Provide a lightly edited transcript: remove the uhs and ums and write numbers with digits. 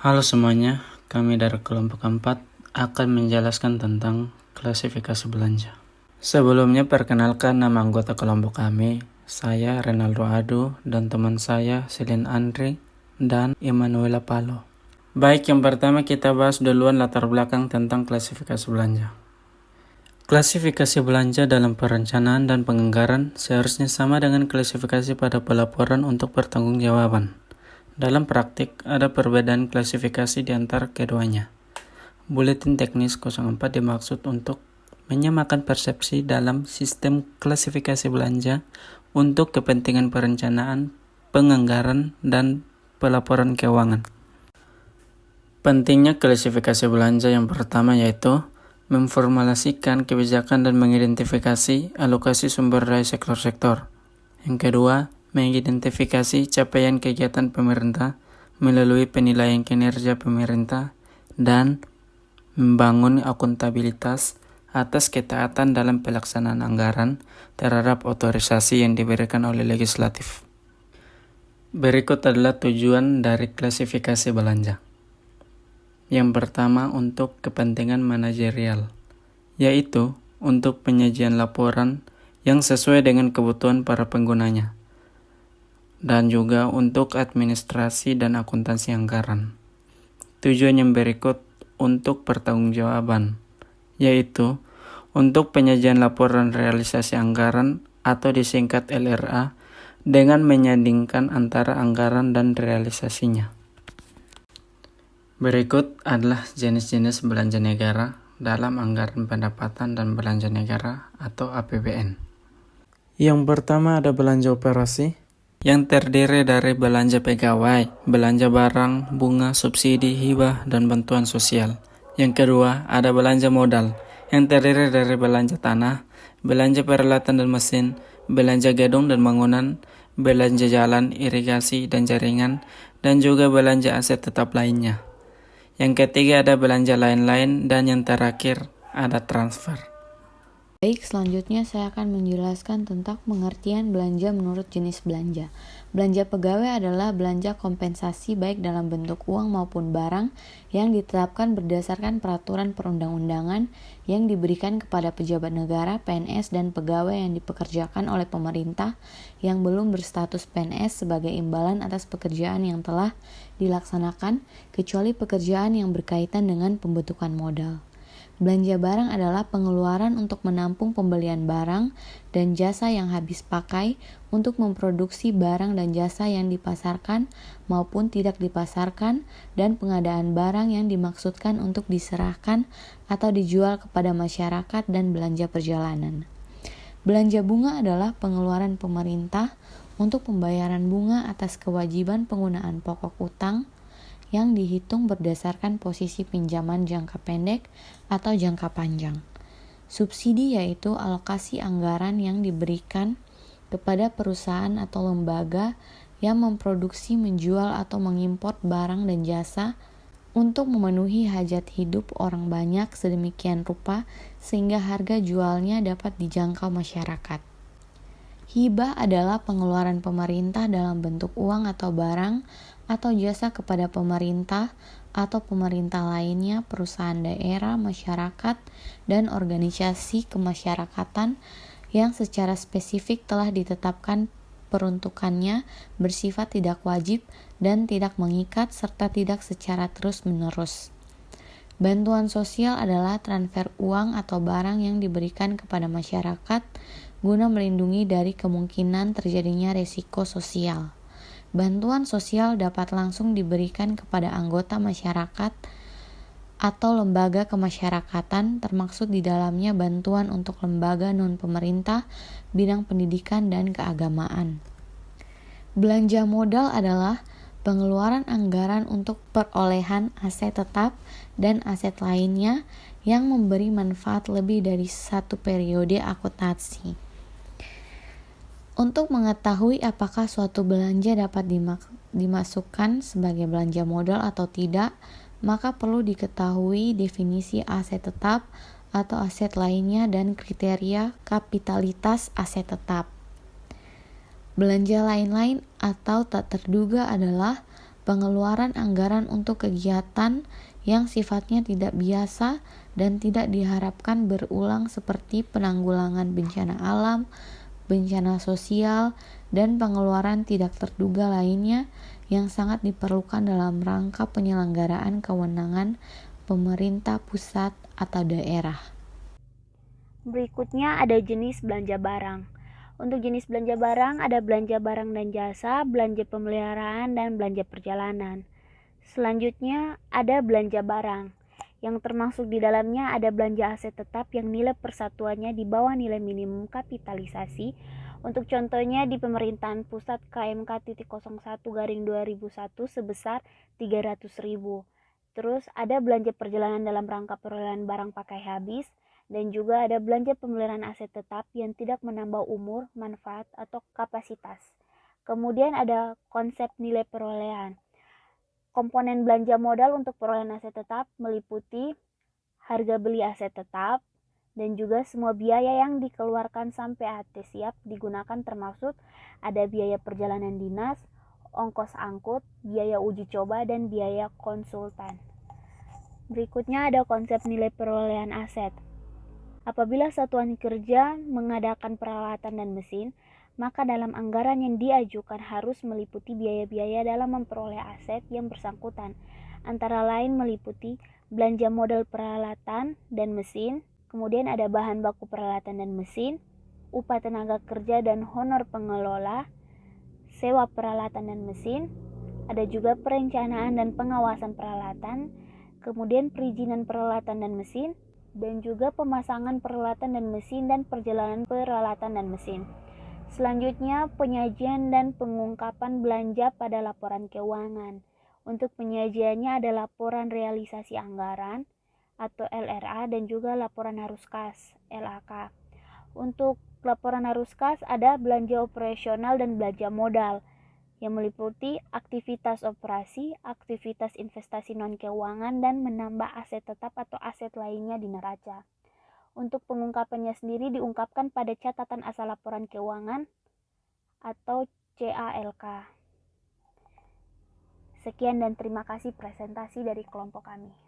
Halo semuanya, kami dari kelompok 4 akan menjelaskan tentang klasifikasi belanja. Sebelumnya perkenalkan nama anggota kelompok kami, saya Renaldo Adu dan teman saya Selin Andri dan Emanuela Palo. Baik, yang pertama kita bahas duluan latar belakang tentang klasifikasi belanja. Klasifikasi belanja dalam perencanaan dan penganggaran seharusnya sama dengan klasifikasi pada pelaporan untuk pertanggungjawaban. Dalam praktik, ada perbedaan klasifikasi di antara keduanya. Buletin teknis 04 dimaksud untuk menyamakan persepsi dalam sistem klasifikasi belanja untuk kepentingan perencanaan, penganggaran, dan pelaporan keuangan. Pentingnya klasifikasi belanja yang pertama yaitu memformulasikan kebijakan dan mengidentifikasi alokasi sumber daya sektor-sektor. Yang kedua, mengidentifikasi capaian kegiatan pemerintah melalui penilaian kinerja pemerintah dan membangun akuntabilitas atas ketaatan dalam pelaksanaan anggaran terhadap otorisasi yang diberikan oleh legislatif. Berikut adalah tujuan dari klasifikasi belanja. Yang pertama, untuk kepentingan manajerial, yaitu untuk penyajian laporan yang sesuai dengan kebutuhan para penggunanya, dan juga untuk administrasi dan akuntansi anggaran. Tujuan yang berikut untuk pertanggungjawaban, yaitu untuk penyajian laporan realisasi anggaran atau disingkat LRA dengan menyandingkan antara anggaran dan realisasinya. Berikut adalah jenis-jenis belanja negara dalam anggaran pendapatan dan belanja negara atau APBN. Yang pertama ada belanja operasi, yang terdiri dari belanja pegawai, belanja barang, bunga, subsidi, hibah, dan bantuan sosial. Yang kedua ada belanja modal, yang terdiri dari belanja tanah, belanja peralatan dan mesin, belanja gedung dan bangunan, belanja jalan, irigasi, dan jaringan, dan juga belanja aset tetap lainnya. Yang ketiga ada belanja lain-lain, dan yang terakhir ada transfer. Baik, selanjutnya saya akan menjelaskan tentang pengertian belanja menurut jenis belanja. Belanja pegawai adalah belanja kompensasi baik dalam bentuk uang maupun barang yang ditetapkan berdasarkan peraturan perundang-undangan yang diberikan kepada pejabat negara, PNS, dan pegawai yang dipekerjakan oleh pemerintah yang belum berstatus PNS sebagai imbalan atas pekerjaan yang telah dilaksanakan, kecuali pekerjaan yang berkaitan dengan pembentukan modal. Belanja barang adalah pengeluaran untuk menampung pembelian barang dan jasa yang habis pakai untuk memproduksi barang dan jasa yang dipasarkan maupun tidak dipasarkan, dan pengadaan barang yang dimaksudkan untuk diserahkan atau dijual kepada masyarakat, dan belanja perjalanan. Belanja bunga adalah pengeluaran pemerintah untuk pembayaran bunga atas kewajiban penggunaan pokok utang yang dihitung berdasarkan posisi pinjaman jangka pendek atau jangka panjang. Subsidi yaitu alokasi anggaran yang diberikan kepada perusahaan atau lembaga yang memproduksi, menjual, atau mengimpor barang dan jasa untuk memenuhi hajat hidup orang banyak sedemikian rupa sehingga harga jualnya dapat dijangkau masyarakat. Hibah adalah pengeluaran pemerintah dalam bentuk uang atau barang atau jasa kepada pemerintah atau pemerintah lainnya, perusahaan daerah, masyarakat, dan organisasi kemasyarakatan yang secara spesifik telah ditetapkan peruntukannya, bersifat tidak wajib dan tidak mengikat, serta tidak secara terus-menerus. Bantuan sosial adalah transfer uang atau barang yang diberikan kepada masyarakat guna melindungi dari kemungkinan terjadinya resiko sosial. Bantuan sosial dapat langsung diberikan kepada anggota masyarakat atau lembaga kemasyarakatan, termaksud di dalamnya bantuan untuk lembaga non-pemerintah, bidang pendidikan, dan keagamaan. Belanja modal adalah pengeluaran anggaran untuk perolehan aset tetap dan aset lainnya yang memberi manfaat lebih dari satu periode akuntansi. Untuk mengetahui apakah suatu belanja dapat dimasukkan sebagai belanja modal atau tidak, maka perlu diketahui definisi aset tetap atau aset lainnya dan kriteria kapitalitas aset tetap. Belanja lain-lain atau tak terduga adalah pengeluaran anggaran untuk kegiatan yang sifatnya tidak biasa dan tidak diharapkan berulang seperti penanggulangan bencana alam, bencana sosial, dan pengeluaran tidak terduga lainnya yang sangat diperlukan dalam rangka penyelenggaraan kewenangan pemerintah pusat atau daerah. Berikutnya ada jenis belanja barang. Untuk jenis belanja barang ada belanja barang dan jasa, belanja pemeliharaan, dan belanja perjalanan. Selanjutnya ada belanja barang, yang termasuk di dalamnya ada belanja aset tetap yang nilai persatuannya di bawah nilai minimum kapitalisasi. Untuk contohnya di pemerintahan pusat KMK.01/2001 sebesar 300.000. Terus ada belanja perjalanan dalam rangka perolehan barang pakai habis, dan juga ada belanja pemeliharaan aset tetap yang tidak menambah umur, manfaat, atau kapasitas. Kemudian ada konsep nilai perolehan. Komponen belanja modal untuk perolehan aset tetap meliputi harga beli aset tetap dan juga semua biaya yang dikeluarkan sampai AT siap digunakan, termasuk ada biaya perjalanan dinas, ongkos angkut, biaya uji coba, dan biaya konsultan. Berikutnya ada konsep nilai perolehan aset. Apabila satuan kerja mengadakan peralatan dan mesin, maka dalam anggaran yang diajukan harus meliputi biaya-biaya dalam memperoleh aset yang bersangkutan, antara lain meliputi belanja modal peralatan dan mesin, kemudian ada bahan baku peralatan dan mesin, upah tenaga kerja dan honor pengelola, sewa peralatan dan mesin, ada juga perencanaan dan pengawasan peralatan, kemudian perizinan peralatan dan mesin, dan juga pemasangan peralatan dan mesin dan perjalanan peralatan dan mesin. Selanjutnya, penyajian dan pengungkapan belanja pada laporan keuangan. Untuk penyajiannya ada laporan realisasi anggaran atau LRA dan juga laporan arus kas LAK. Untuk laporan arus kas ada belanja operasional dan belanja modal yang meliputi aktivitas operasi, aktivitas investasi non-keuangan, dan menambah aset tetap atau aset lainnya di neraca. Untuk pengungkapannya sendiri diungkapkan pada catatan asal laporan keuangan atau CALK. Sekian dan terima kasih presentasi dari kelompok kami.